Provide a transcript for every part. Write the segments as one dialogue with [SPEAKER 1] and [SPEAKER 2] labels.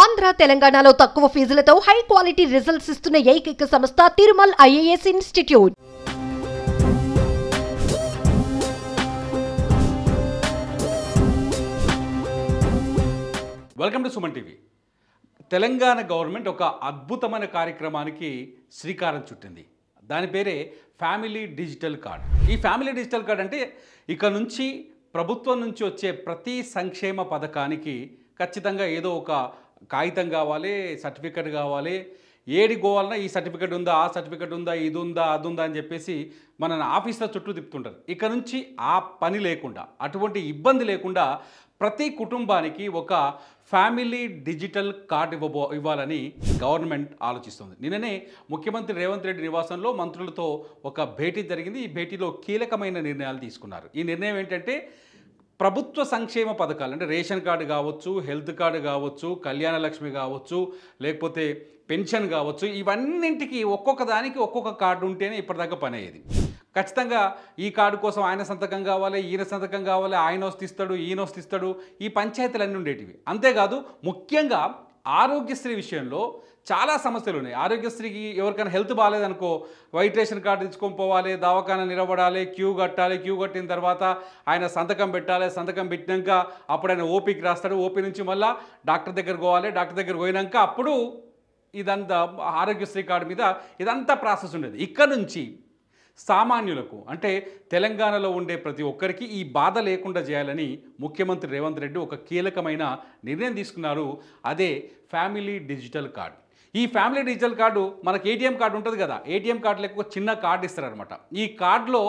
[SPEAKER 1] ఆంధ్ర తెలంగాణలో తక్కువ ఫీజులతో high quality results ఇస్తున్న ఏకైక సంస్థ Thirumal IAS institute.
[SPEAKER 2] Welcome to Suman TV. Telangana government ఒక అద్భుతమైన కార్యక్రమానికి శ్రీకారం చుట్టింది. దాని పేరే ఫ్యామిలీ డిజిటల్ కార్డ్. ఈ ఫ్యామిలీ డిజిటల్ కార్డ్ అంటే ఇక నుంచి ప్రభుత్వం నుంచి వచ్చే ప్రతి సంక్షేమ పథకానికి ఖచ్చితంగా ఏదో ఒక కాగితం కావాలి, సర్టిఫికెట్ కావాలి. ఏడి గోవాలన్నా ఈ సర్టిఫికెట్ ఉందా, ఆ సర్టిఫికెట్ ఉందా, ఇది ఉందా, అది ఉందా అని చెప్పేసి మన ఆఫీసుల చుట్టూ తిప్పుతుంటారు. ఇక నుంచి ఆ పని లేకుండా, అటువంటి ఇబ్బంది లేకుండా ప్రతి కుటుంబానికి ఒక ఫ్యామిలీ డిజిటల్ కార్డ్ ఇవ్వాలని గవర్నమెంట్ ఆలోచిస్తుంది. నిన్ననే ముఖ్యమంత్రి రేవంత్ రెడ్డి నివాసంలో మంత్రులతో ఒక భేటీ జరిగింది. ఈ భేటీలో కీలకమైన నిర్ణయాలు తీసుకున్నారు. ఈ నిర్ణయం ఏంటంటే ప్రభుత్వ సంక్షేమ పథకాలు అంటే రేషన్ కార్డు కావచ్చు, హెల్త్ కార్డు కావచ్చు, కళ్యాణ లక్ష్మి కావచ్చు, లేకపోతే పెన్షన్ కావచ్చు, ఇవన్నింటికి ఒక్కొక్క దానికి ఒక్కొక్క కార్డు ఉంటేనే ఇప్పటిదాకా పని అయ్యేది. ఖచ్చితంగా ఈ కార్డు కోసం ఆయన సంతకం కావాలి, ఈయన సంతకం కావాలి, ఆయన వస్తిస్తాడు, ఈయన వస్తిస్తాడు, ఈ పంచాయతీలన్నీ ఉండేటివి. అంతేకాదు ముఖ్యంగా ఆరోగ్యశ్రీ విషయంలో చాలా సమస్యలు ఉన్నాయి. ఆరోగ్యశ్రీకి ఎవరికైనా హెల్త్ బాగాలేదనుకో వైట్ రేషన్ కార్డు తెచ్చుకొని పోవాలి, దవాఖాన నిలబడాలి, క్యూ కట్టాలి, క్యూ కట్టిన తర్వాత ఆయన సంతకం పెట్టాలి, సంతకం పెట్టినాక అప్పుడు ఆయన ఓపీకి రాస్తాడు, ఓపీ నుంచి మళ్ళీ డాక్టర్ దగ్గరకు పోవాలి, డాక్టర్ దగ్గరకు పోయినాక అప్పుడు ఇదంతా ఆరోగ్యశ్రీ కార్డు మీద ఇదంతా ప్రాసెస్ ఉండేది. ఇక్కడ నుంచి సామాన్యులకు అంటే తెలంగాణలో ఉండే ప్రతి ఒక్కరికి ఈ బాధ లేకుండా చేయాలని ముఖ్యమంత్రి రేవంత్ రెడ్డి ఒక కీలకమైన నిర్ణయం తీసుకున్నారు. అదే ఫ్యామిలీ డిజిటల్ కార్డ్. ఈ ఫ్యామిలీ డిజిటల్ కార్డు మనకి ఏటీఎం కార్డు ఉంటుంది కదా, ఏటీఎం కార్డు లెక్క ఒక చిన్న కార్డు ఇస్తారనమాట. ఈ కార్డులో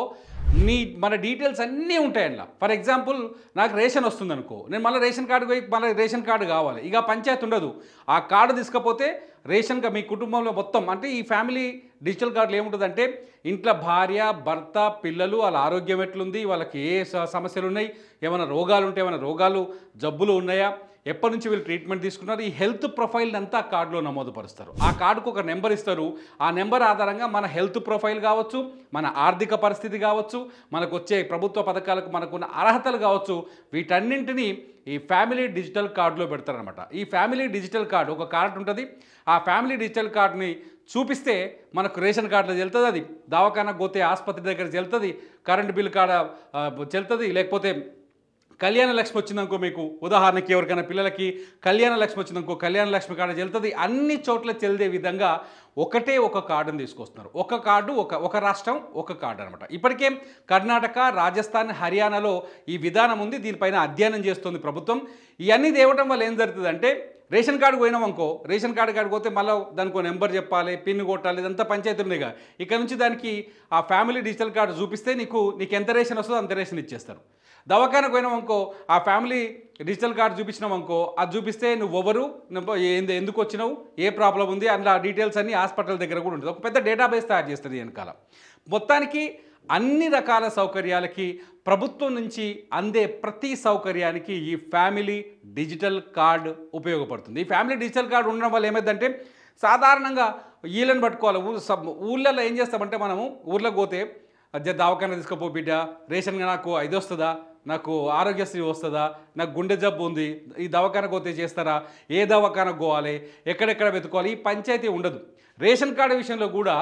[SPEAKER 2] మన డీటెయిల్స్ అన్నీ ఉంటాయి అందులో. ఫర్ ఎగ్జాంపుల్ నాకు రేషన్ వస్తుంది అనుకో, నేను మళ్ళీ రేషన్ కార్డు పోయి మళ్ళీ రేషన్ కార్డు కావాలి, ఇక పంచాయతీ ఉండదు. ఆ కార్డు తీసుకపోతే రేషన్గా మీ కుటుంబంలో మొత్తం అంటే ఈ ఫ్యామిలీ డిజిటల్ కార్డులో ఏముంటుందంటే ఇంట్లో భార్య, భర్త, పిల్లలు, వాళ్ళ ఆరోగ్యం ఎట్లుంది, వాళ్ళకి ఏ సమస్యలు ఉన్నాయి, ఏమైనా రోగాలు ఉంటే ఏమైనా రోగాలు జబ్బులు ఉన్నాయా, ఎప్పటి నుంచి వీళ్ళు ట్రీట్మెంట్ తీసుకున్నారు, ఈ హెల్త్ ప్రొఫైల్ అంతా కార్డులో నమోదుపరుస్తారు. ఆ కార్డుకు ఒక నెంబర్ ఇస్తారు. ఆ నెంబర్ ఆధారంగా మన హెల్త్ ప్రొఫైల్ కావచ్చు, మన ఆర్థిక పరిస్థితి కావచ్చు, మనకు వచ్చే ప్రభుత్వ పథకాలకు మనకున్న అర్హతలు కావచ్చు, వీటన్నింటినీ ఈ ఫ్యామిలీ డిజిటల్ కార్డులో పెడతారనమాట. ఈ ఫ్యామిలీ డిజిటల్ కార్డు ఒక కార్డు ఉంటుంది. ఆ ఫ్యామిలీ డిజిటల్ కార్డుని చూపిస్తే మనకు రేషన్ కార్డులో చెల్తుంది, అది దవాఖానకు పోతే ఆసుపత్రి దగ్గర చెల్తుంది, కరెంటు బిల్ కాడ చెల్తుంది, లేకపోతే కళ్యాణ లక్ష్మి వచ్చిందనుకో, మీకు ఉదాహరణకి ఎవరికైనా పిల్లలకి కళ్యాణ లక్ష్మి వచ్చిందనుకో కళ్యాణ లక్ష్మి కార్డు చెల్తుంది. అన్ని చోట్ల చెల్దే విధంగా ఒకటే ఒక కార్డును తీసుకొస్తున్నారు. ఒక కార్డు ఒక రాష్ట్రం ఒక కార్డు అనమాట. ఇప్పటికే కర్ణాటక, రాజస్థాన్, హర్యానాలో ఈ విధానం ఉంది. దీనిపైన అధ్యయనం చేస్తుంది ప్రభుత్వం. ఇవన్నీ తేవడం వల్ల ఏం జరుగుతుందంటే రేషన్ కార్డు పోయినాం అనుకో, రేషన్ కార్డు పోతే మళ్ళీ దానికి నెంబర్ చెప్పాలి, పిన్ కొట్టాలి, ఇదంతా పంచాయతీ ఉందిగా. ఇక్కడ నుంచి దానికి ఆ ఫ్యామిలీ డిజిటల్ కార్డు చూపిస్తే నీకు ఎంత రేషన్ వస్తుందో అంత రేషన్ ఇచ్చేస్తారు. దవాఖానకు పోయినాం అనుకో, ఆ ఫ్యామిలీ డిజిటల్ కార్డు చూపించినాం అనుకో, అది చూపిస్తే నువ్వెవరు, ఎందుకు వచ్చినావు, ఏ ప్రాబ్లం ఉంది, అందులో ఆ డీటెయిల్స్ అన్నీ హాస్పిటల్ దగ్గర కూడా ఉంటుంది. ఒక పెద్ద డేటాబేస్ తయారు చేస్తుంది వెనకాల. మొత్తానికి అన్ని రకాల సౌకర్యాలకి ప్రభుత్వం నుంచి అందే ప్రతి సౌకర్యానికి ఈ ఫ్యామిలీ డిజిటల్ కార్డు ఉపయోగపడుతుంది. ఈ ఫ్యామిలీ డిజిటల్ కార్డు ఉండడం వల్ల ఏమైందంటే సాధారణంగా వీళ్ళని పట్టుకోవాలి. ఊళ్ళల్లో ఏం చేస్తామంటే మనము ఊర్లోకి పోతే దవాఖాన తీసుకుపో బిడ్డ, రేషన్గా నాకు ఇది వస్తుందా, నాకు ఆరోగ్యశ్రీ వస్తుందా, నాకు గుండె జబ్బు ఉంది, ఈ దవాఖానకు పోతే చేస్తారా, ఏ దవాఖానకు పోవాలి, ఎక్కడెక్కడ వెతుకోవాలి, ఈ పంచాయతీ ఉండదు. రేషన్ కార్డు విషయంలో కూడా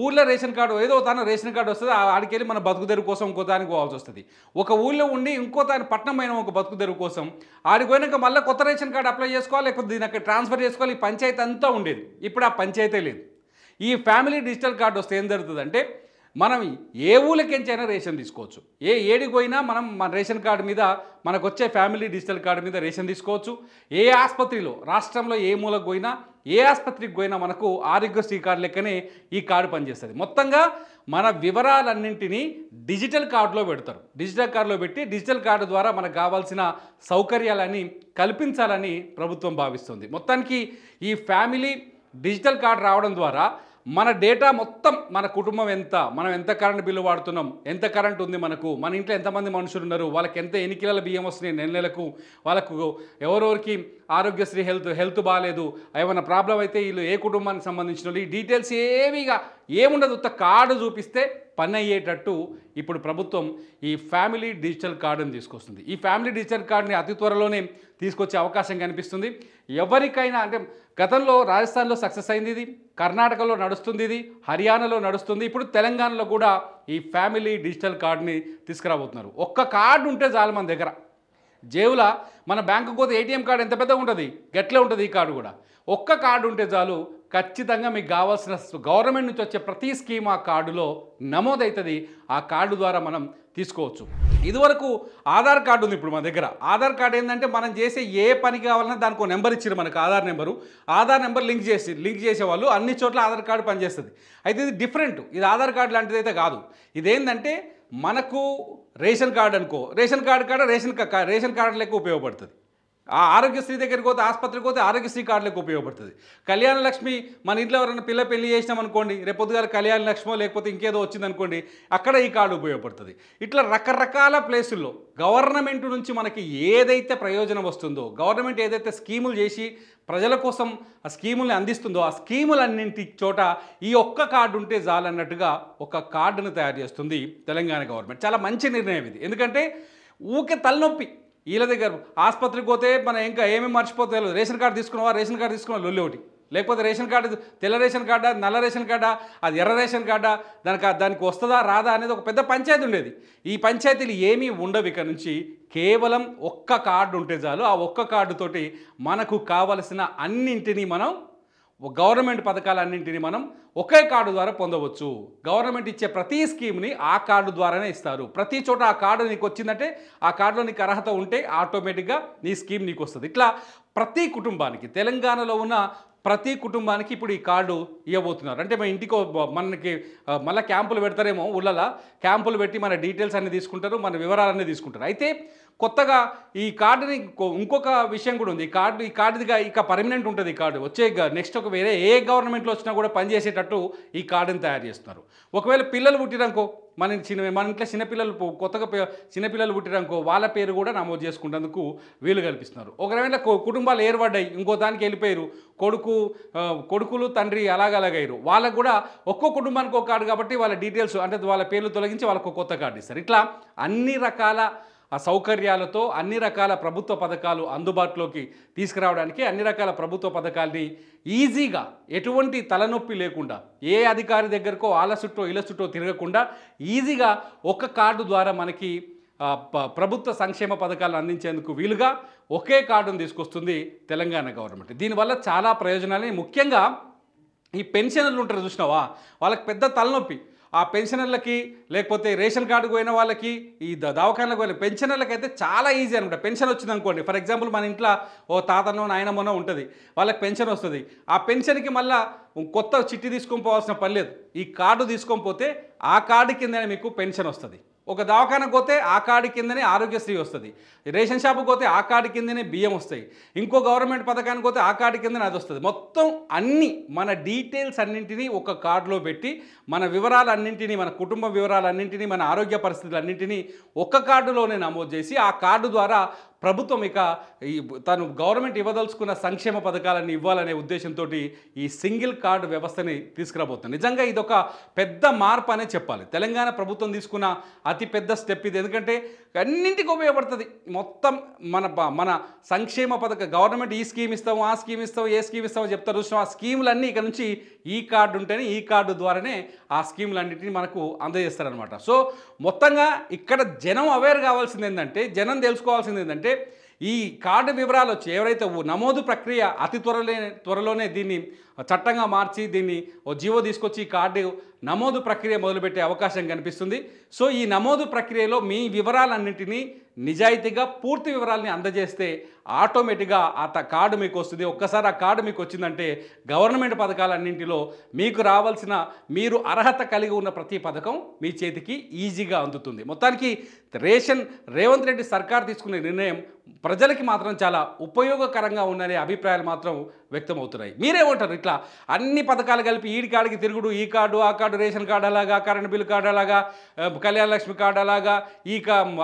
[SPEAKER 2] ఊళ్ళో రేషన్ కార్డు ఏదో తాను రేషన్ కార్డు వస్తుంది, ఆడికెళ్ళి మన బతుకుదెరువు కోసం ఇంకో దానికి పోవాల్సి వస్తుంది. ఒక ఊళ్ళో ఉండి ఇంకో దాని పట్టణం అయిన ఒక బతుకుదెరువు కోసం ఆడికి పోయినాక మళ్ళీ కొత్త రేషన్ కార్డు అప్లై చేసుకోవాలి, లేకపోతే దీని అక్కడ ట్రాన్స్ఫర్ చేసుకోవాలి. ఈ పంచాయతీ అంతా ఉండేది. ఇప్పుడు ఆ పంచాయతీ లేదు. ఈ ఫ్యామిలీ డిజిటల్ కార్డు వస్తే ఏం జరుగుతుందంటే మనం ఏ ఊళ్ళకెంచైనా రేషన్ తీసుకోవచ్చు. ఏడికి పోయినా మనం మన రేషన్ కార్డు మీద మనకు వచ్చే ఫ్యామిలీ డిజిటల్ కార్డు మీద రేషన్ తీసుకోవచ్చు. ఏ ఆసుపత్రిలో రాష్ట్రంలో ఏ మూలకు పోయినా, ఏ ఆసుపత్రికి పోయినా మనకు ఆరోగ్యశ్రీ కార్డు లెక్కనే ఈ కార్డు పనిచేస్తుంది. మొత్తంగా మన వివరాలన్నింటినీ డిజిటల్ కార్డులో పెడతారు. డిజిటల్ కార్డులో పెట్టి డిజిటల్ కార్డు ద్వారా మనకు కావాల్సిన సౌకర్యాలన్నీ కల్పించాలని ప్రభుత్వం భావిస్తుంది. మొత్తానికి ఈ ఫ్యామిలీ డిజిటల్ కార్డు రావడం ద్వారా మన డేటా మొత్తం, మన కుటుంబం ఎంత, మనం ఎంత కరెంట్ బిల్లు వాడుతున్నాం, ఎంత కరెంట్ ఉంది మనకు, మన ఇంట్లో ఎంతమంది మనుషులు ఉన్నారు, వాళ్ళకి ఎన్ని కిలోల బియ్యం వస్తున్నాయి నెలకు, వాళ్ళకు ఎవరెవరికి ఆరోగ్యశ్రీ హెల్త్ బాగాలేదు, ఏమైనా ప్రాబ్లం అయితే వీళ్ళు ఏ కుటుంబానికి సంబంధించిన ఈ డీటెయిల్స్ ఏమీగా ఏముండదు. కార్డు చూపిస్తే పని అయ్యేటట్టు ఇప్పుడు ప్రభుత్వం ఈ ఫ్యామిలీ డిజిటల్ కార్డుని తీసుకొస్తుంది. ఈ ఫ్యామిలీ డిజిటల్ కార్డుని అతి త్వరలోనే తీసుకొచ్చే అవకాశం కనిపిస్తుంది. ఎవరికైనా అంటే గతంలో రాజస్థాన్లో సక్సెస్ అయింది ఇది, కర్ణాటకలో నడుస్తుంది ఇది, హర్యానాలో నడుస్తుంది, ఇప్పుడు తెలంగాణలో కూడా ఈ ఫ్యామిలీ డిజిటల్ కార్డుని తీసుకురాబోతున్నారు. ఒక్క కార్డు ఉంటే చాలు మన దగ్గర. జేబుల మన బ్యాంకుకు పోతే ఏటీఎం కార్డు ఎంత పెద్దగా ఉంటుంది, గట్లే ఉంటుంది ఈ కార్డు కూడా. ఒక్క కార్డు ఉంటే చాలు, ఖచ్చితంగా మీకు కావాల్సిన గవర్నమెంట్ నుంచి వచ్చే ప్రతి స్కీమ్ ఆ కార్డులో నమోదవుతుంది. ఆ కార్డు ద్వారా మనం తీసుకోవచ్చు. ఇదివరకు ఆధార్ కార్డు ఉంది, ఇప్పుడు మన దగ్గర ఆధార్ కార్డు ఏంటంటే మనం చేసే ఏ పని కావాలన్నా దానికి ఒక నెంబర్ ఇచ్చారు మనకు, ఆధార్ నెంబర్ లింక్ చేసేవాళ్ళు అన్ని చోట్ల ఆధార్ కార్డు పనిచేస్తుంది. అయితే ఇది డిఫరెంట్, ఇది ఆధార్ కార్డు లాంటిది అయితే కాదు. ఇదేంటంటే మనకు రేషన్ కార్డు అనుకో, రేషన్ కార్డు కాడ రేషన్ కార్డు లెక్క ఉపయోగపడుతుంది. ఆ ఆరోగ్యశ్రీ దగ్గరికి పోతే, ఆసుపత్రికి పోతే ఆరోగ్యశ్రీ కార్డులకు ఉపయోగపడుతుంది. కళ్యాణ లక్ష్మి మన ఇంట్లో ఎవరైనా పెళ్లి చేసినాం అనుకోండి, రేపు పొద్దుగాల కళ్యాణ లక్ష్మో లేకపోతే ఇంకేదో వచ్చిందనుకోండి, అక్కడ ఈ కార్డు ఉపయోగపడుతుంది. ఇట్లా రకరకాల ప్లేసుల్లో గవర్నమెంట్ నుంచి మనకి ఏదైతే ప్రయోజనం వస్తుందో, గవర్నమెంట్ ఏదైతే స్కీములు చేసి ప్రజల కోసం ఆ స్కీముల్ని అందిస్తుందో, ఆ స్కీములన్నింటి చోట ఈ ఒక్క కార్డు ఉంటే చాలన్నట్టుగా ఒక కార్డును తయారు చేస్తుంది తెలంగాణ గవర్నమెంట్. చాలా మంచి నిర్ణయం ఇది. ఎందుకంటే ఊకే తలనొప్పి వీళ్ళ దగ్గర. ఆసుపత్రికి పోతే మనం ఇంకా ఏమేమి మర్చిపోతే రేషన్ కార్డు తీసుకున్నావా లొల్లి ఒకటి, లేకపోతే రేషన్ కార్డు తెల్ల రేషన్ కార్డా, నల్ల రేషన్ కార్డా, అది ఎర్ర రేషన్ కార్డా, దానికి వస్తుందా రాదా అనేది ఒక పెద్ద పంచాయతీ ఉండేది. ఈ పంచాయతీలు ఏమీ ఉండవు ఇక నుంచి. కేవలం ఒక్క కార్డు ఉంటే చాలు. ఆ ఒక్క కార్డుతోటి మనకు కావలసిన అన్నింటినీ మనం, గవర్నమెంట్ పథకాలన్నింటినీ మనం ఒకే కార్డు ద్వారా పొందవచ్చు. గవర్నమెంట్ ఇచ్చే ప్రతి స్కీమ్ని ఆ కార్డు ద్వారానే ఇస్తారు. ప్రతి చోట ఆ కార్డు నీకు వచ్చిందంటే, ఆ కార్డులో నీకు అర్హత ఉంటే ఆటోమేటిక్గా నీ స్కీమ్ నీకు వస్తుంది. ఇట్లా ప్రతి కుటుంబానికి, తెలంగాణలో ఉన్న ప్రతి కుటుంబానికి ఇప్పుడు ఈ కార్డు ఇవ్వబోతున్నారు. అంటే మన ఇంటికి మనకి మళ్ళీ క్యాంపులు పెడతారేమో, ఊళ్ళలో క్యాంపులు పెట్టి మన డీటెయిల్స్ అన్నీ తీసుకుంటారు, మన వివరాలన్నీ తీసుకుంటారు. అయితే కొత్తగా ఈ కార్డుని ఇంకొక విషయం కూడా ఉంది. ఈ కార్డుదిగా ఇక పర్మనెంట్ ఉంటుంది. ఈ కార్డు వచ్చే నెక్స్ట్ ఒక వేరే ఏ గవర్నమెంట్లో వచ్చినా కూడా పనిచేసేటట్టు ఈ కార్డుని తయారు చేస్తున్నారు. ఒకవేళ పిల్లలు పుట్టిరనుకో, మన ఇంట్లో చిన్నపిల్లలు పుట్టిరనుకో, వాళ్ళ పేరు కూడా నమోదు చేసుకునేందుకు వీలు కల్పిస్తున్నారు. ఒకవేళ కుటుంబాలు ఏర్పడ్డాయి, ఇంకో దానికి వెళ్ళిపోయారు, కొడుకులు తండ్రి అలాగయ్యారు, వాళ్ళకు కూడా ఒక్కో కుటుంబానికి ఒక కార్డు కాబట్టి వాళ్ళ డీటెయిల్స్ అంటే వాళ్ళ పేర్లు తొలగించి వాళ్ళకు కొత్త కార్డు ఇస్తారు. ఇట్లా అన్ని రకాల ఆ సౌకర్యాలతో అన్ని రకాల ప్రభుత్వ పథకాలు అందుబాటులోకి తీసుకురావడానికి, అన్ని రకాల ప్రభుత్వ పథకాల్ని ఈజీగా ఎటువంటి తలనొప్పి లేకుండా, ఏ అధికారి దగ్గరకో వాళ్ళ చుట్టూ ఇళ్ళ చుట్టూ తిరగకుండా ఈజీగా ఒక కార్డు ద్వారా మనకి ప్రభుత్వ సంక్షేమ పథకాలను అందించేందుకు వీలుగా ఒకే కార్డును తీసుకొస్తుంది తెలంగాణ గవర్నమెంట్. దీనివల్ల చాలా ప్రయోజనాలు, ముఖ్యంగా ఈ పెన్షనర్లు ఉంటారు చూసినావా, వాళ్ళకి పెద్ద తలనొప్పి. ఆ పెన్షనర్లకి, లేకపోతే రేషన్ కార్డుకు పోయిన వాళ్ళకి, ఈ దవాఖానలకు పోయిన పెన్షనర్లకి అయితే చాలా ఈజీ అనమాట. పెన్షన్ వచ్చింది అనుకోండి, ఫర్ ఎగ్జాంపుల్ మన ఇంట్లో ఓ తాతనో నాయనమ్మనో ఉంటుంది, వాళ్ళకి పెన్షన్ వస్తుంది. ఆ పెన్షన్కి మళ్ళీ కొత్త చిట్టి తీసుకొని పోవాల్సిన పని లేదు. ఈ కార్డు తీసుకొని పోతే ఆ కార్డు కిందనే మీకు పెన్షన్ వస్తుంది. ఒక దవాఖానకు పోతే ఆ కార్డు కిందనే ఆరోగ్యశ్రీ వస్తుంది. రేషన్ షాపుకి పోతే ఆ కార్డు కిందనే బియ్యం వస్తాయి. ఇంకో గవర్నమెంట్ పథకానికి పోతే ఆ కార్డు కిందనే అది వస్తుంది. మొత్తం అన్నీ మన డీటెయిల్స్ అన్నింటినీ ఒక కార్డులో పెట్టి, మన వివరాలన్నింటినీ, మన కుటుంబ వివరాలన్నింటినీ, మన ఆరోగ్య పరిస్థితులన్నింటినీ ఒక్క కార్డులోనే నమోదు చేసి, ఆ కార్డు ద్వారా ప్రభుత్వం ఇక తను గవర్నమెంట్ ఇవ్వదలుచుకున్న సంక్షేమ పథకాలను ఇవ్వాలనే ఉద్దేశంతో ఈ సింగిల్ కార్డు వ్యవస్థని తీసుకురాబోతుంది. నిజంగా ఇదొక పెద్ద మార్పు అనే చెప్పాలి. తెలంగాణ ప్రభుత్వం తీసుకున్న అతి పెద్ద స్టెప్ ఇది. ఎందుకంటే అన్నింటికి ఉపయోగపడుతుంది. మొత్తం మన సంక్షేమ గవర్నమెంట్ ఈ స్కీమ్ ఇస్తాము, ఆ స్కీమ్ ఇస్తాము, ఏ స్కీమ్ ఇస్తామో చెప్తారు చూసినా, ఆ స్కీములన్నీ ఇక నుంచి ఈ కార్డు ఉంటేనే, ఈ కార్డు ద్వారానే ఆ స్కీములన్నింటినీ మనకు అందజేస్తారనమాట. సో మొత్తంగా ఇక్కడ జనం అవేర్ కావాల్సింది ఏంటంటే, జనం తెలుసుకోవాల్సింది ఏంటంటే, ఈ కార్డు వివరాలు వచ్చి ఎవరైతే నమోదు ప్రక్రియ అతి త్వరలోనే దీన్ని చట్టంగా మార్చి దీన్ని ఓ జీవో తీసుకొచ్చి ఈ కార్డు నమోదు ప్రక్రియ మొదలుపెట్టే అవకాశం కనిపిస్తుంది. సో ఈ నమోదు ప్రక్రియలో మీ వివరాలన్నింటినీ నిజాయితీగా పూర్తి వివరాలని అందజేస్తే ఆటోమేటిక్గా ఆ కార్డు మీకు వస్తుంది. ఒక్కసారి ఆ కార్డు మీకు వచ్చిందంటే గవర్నమెంట్ పథకాలన్నింటిలో మీకు రావాల్సిన, మీరు అర్హత కలిగి ఉన్న ప్రతి పథకం మీ చేతికి ఈజీగా అందుతుంది. మొత్తానికి రేవంత్ రెడ్డి సర్కార్ తీసుకునే నిర్ణయం ప్రజలకి మాత్రం చాలా ఉపయోగకరంగా ఉందనే అభిప్రాయాలు మాత్రం వ్యక్తమవుతున్నాయి. మీరేమంటారు? ఇట్లా అన్ని పథకాలు కలిపి ఈడి కాడికి తిరుగుడు, ఈ కార్డు ఆ కార్డు, రేషన్ కార్డు అలాగా, కరెంట్ బిల్లు కార్డు అలాగా, కళ్యాణ లక్ష్మి కార్డు అలాగా, ఈ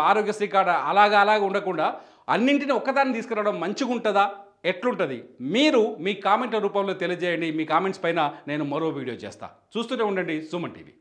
[SPEAKER 2] ఆరోగ్యశ్రీ కార్డు అలాగా ఉండకుండా అన్నింటినీ ఒక్కదాన్ని తీసుకురావడం మంచిగా ఉంటుందా, ఎట్లుంటుంది? మీరు మీ కామెంట్ల రూపంలో తెలియజేయండి. మీ కామెంట్స్ పైన నేను మరో వీడియో చేస్తా. చూస్తూనే ఉండండి సుమన్ టీవీ.